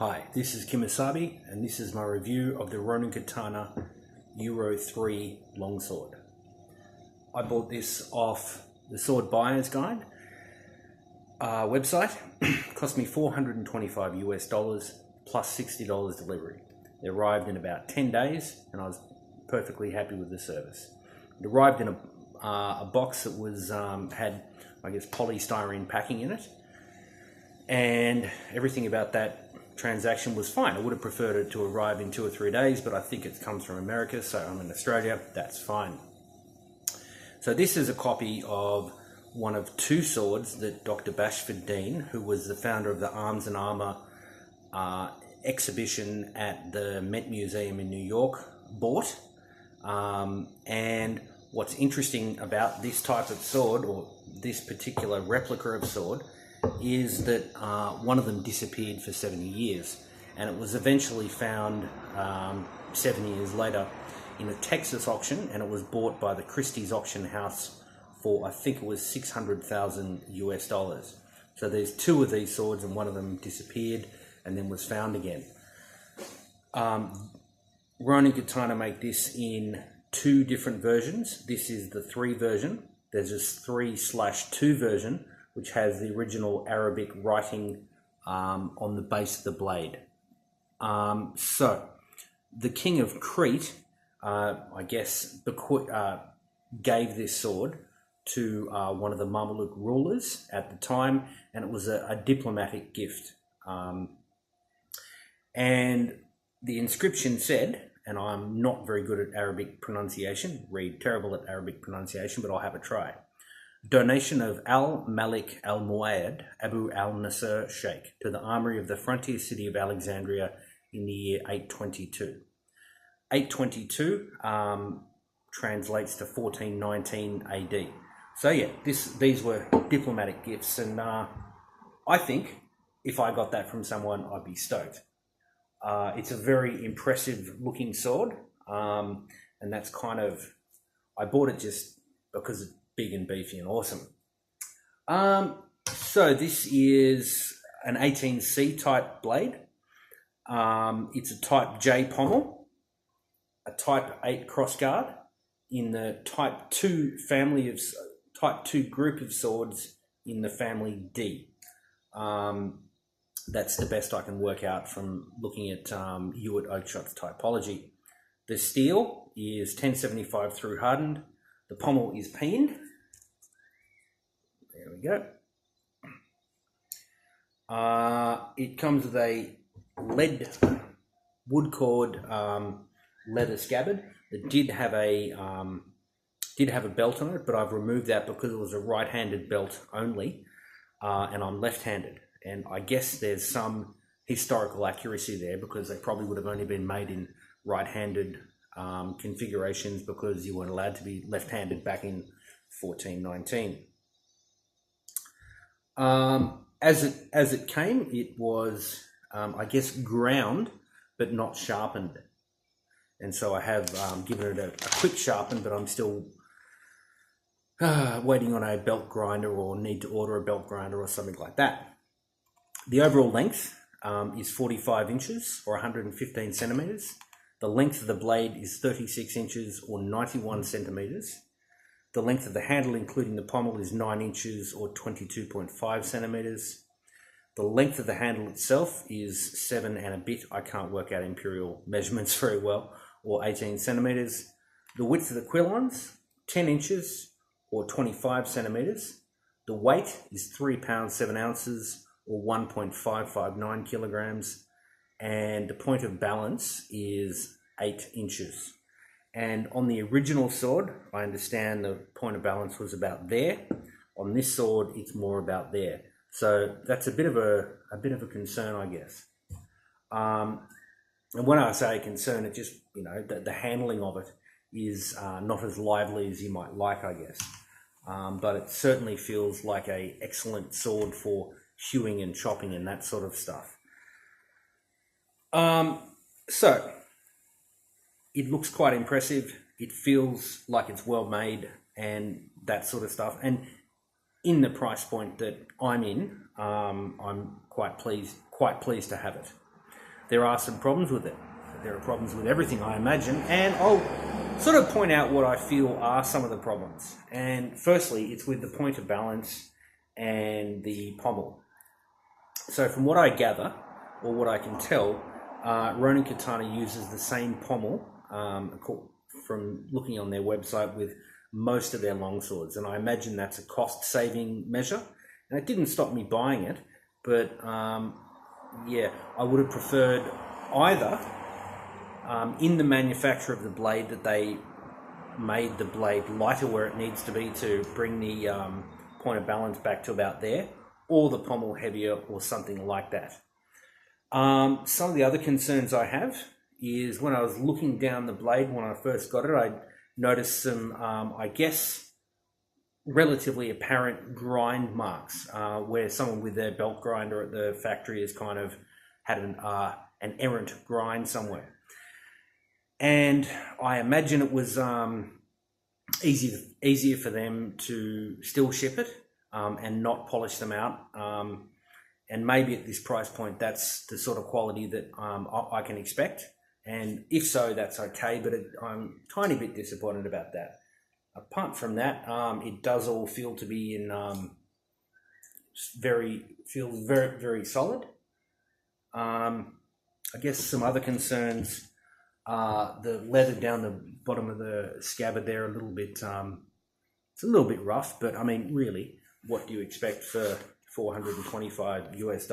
Hi, this is Kimosabe, and this is my review of the Ronin Katana Euro 3 Longsword. I bought this off the Sword Buyer's Guide website. Cost me $425 US plus $60 delivery. It arrived in about 10 days, and I was perfectly happy with the service. It arrived in a box that was had, I guess, polystyrene packing in it, and everything about that transaction was fine. I would have preferred it to arrive in 2 or 3 days, but I think it comes from America, so I'm in Australia, that's fine. So this is a copy of one of 2 swords that Dr. Harriet Dean, who was the founder of the Arms and Armour exhibition at the Met Museum in New York, bought. And what's interesting about this type of sword, or this particular replica of sword, is that one of them disappeared for 70 years, and it was eventually found 7 years later in a Texas auction, and it was bought by the Christie's auction house for, I think it was $600,000 US. So there's 2 of these swords, and one of them disappeared and then was found again. Ronin Katana make this in 2 different versions. This is the 3 version. There's this 3/2 version, which has the original Arabic writing on the base of the blade. So the king of Crete, I guess, gave this sword to one of the Mamluk rulers at the time, and it was a diplomatic gift. And the inscription said, and I'm not very good at Arabic pronunciation, terrible at Arabic pronunciation, but I'll have a try. Donation of Al-Malik Al-Muayyad Abu Al-Nasser Sheikh to the armory of the frontier city of Alexandria in the year 822. 822 translates to 1419 AD. So yeah, these were diplomatic gifts, and I think if I got that from someone, I'd be stoked. It's a very impressive looking sword, and that's kind of, I bought it just because it's big and beefy and awesome. So this is an 18C type blade. It's a type J pommel, a type 8 crossguard in the type 2 group of swords in the family D. That's the best I can work out from looking at Ewart Oakeshot's typology. The steel is 1075 through hardened. The pommel is peened. There we go. It comes with a lead wood cord leather scabbard. It did have a belt on it, but I've removed that because it was a right-handed belt only, and I'm left-handed. And I guess there's some historical accuracy there, because they probably would have only been made in right-handed configurations, because you weren't allowed to be left-handed back in 1419. As it came, it was, I guess, ground but not sharpened, and so I have given it a quick sharpen, but I'm still waiting on a belt grinder, or need to order a belt grinder or something like that. The overall length is 45 inches or 115 centimeters. The length of the blade is 36 inches or 91 centimeters. The length of the handle, including the pommel, is 9 inches or 22.5 centimeters. The length of the handle itself is 7 and a bit. I can't work out imperial measurements very well, or 18 centimeters. The width of the quillons, 10 inches or 25 centimeters. The weight is 3 pounds 7 ounces or 1.559 kilograms. And the point of balance is 8 inches. And on the original sword, I understand the point of balance was about there. On this sword, it's more about there. So that's a bit of a concern, I guess. And when I say concern, it just, the handling of it is not as lively as you might like, I guess. But it certainly feels like an excellent sword for hewing and chopping and that sort of stuff. So it looks quite impressive. It feels like it's well made and that sort of stuff. And in the price point that I'm in, I'm quite pleased to have it. there are some problems with it. There are problems with everything, I imagine, and I'll sort of point out what I feel are some of the problems. And firstly, it's with the point of balance and the pommel. So from what I gather, or what I can tell, Ronin Katana uses the same pommel from looking on their website with most of their longswords, and I imagine that's a cost-saving measure. And it didn't stop me buying it, but yeah, I would have preferred either in the manufacture of the blade that they made the blade lighter where it needs to be to bring the point of balance back to about there, or the pommel heavier or something like that. Some of the other concerns I have is when I was looking down the blade when I first got it, I noticed some, I guess, relatively apparent grind marks where someone with their belt grinder at the factory has kind of had an errant grind somewhere. And I imagine it was easier for them to still ship it and not polish them out. And maybe at this price point, that's the sort of quality that I can expect. And if so, that's okay, but I'm a tiny bit disappointed about that. Apart from that, it does all feel to be in very, very solid. I guess some other concerns are the leather down the bottom of the scabbard there, a little bit, it's a little bit rough, but I mean, really, what do you expect for $425 US?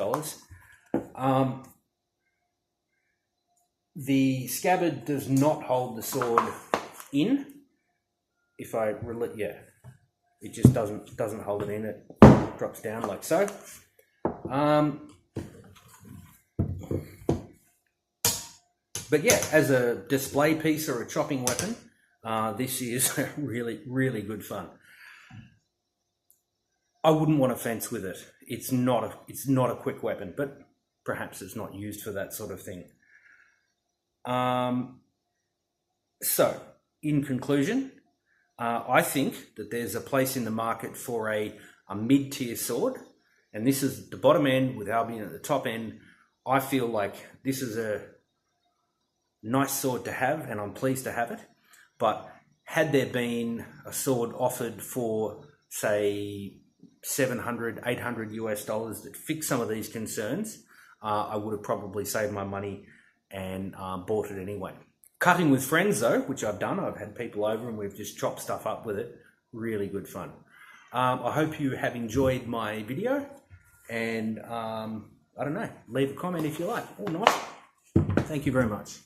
The scabbard does not hold the sword in. If I yeah, it just doesn't hold it in. It drops down like so. But yeah, as a display piece or a chopping weapon, this is really, really good fun. I wouldn't want to fence with it. It's not a quick weapon, but perhaps it's not used for that sort of thing. So, in conclusion, I think that there's a place in the market for a mid-tier sword, and this is the bottom end with Albion at the top end. I feel like this is a nice sword to have, and I'm pleased to have it. But had there been a sword offered for, say, $700, $800 US that fixed some of these concerns, I would have probably saved my money and bought it anyway. Cutting with friends though, which I've done, I've had people over and we've just chopped stuff up with it. Really good fun. I hope you have enjoyed my video, and I don't know, leave a comment if you like or not. Thank you very much.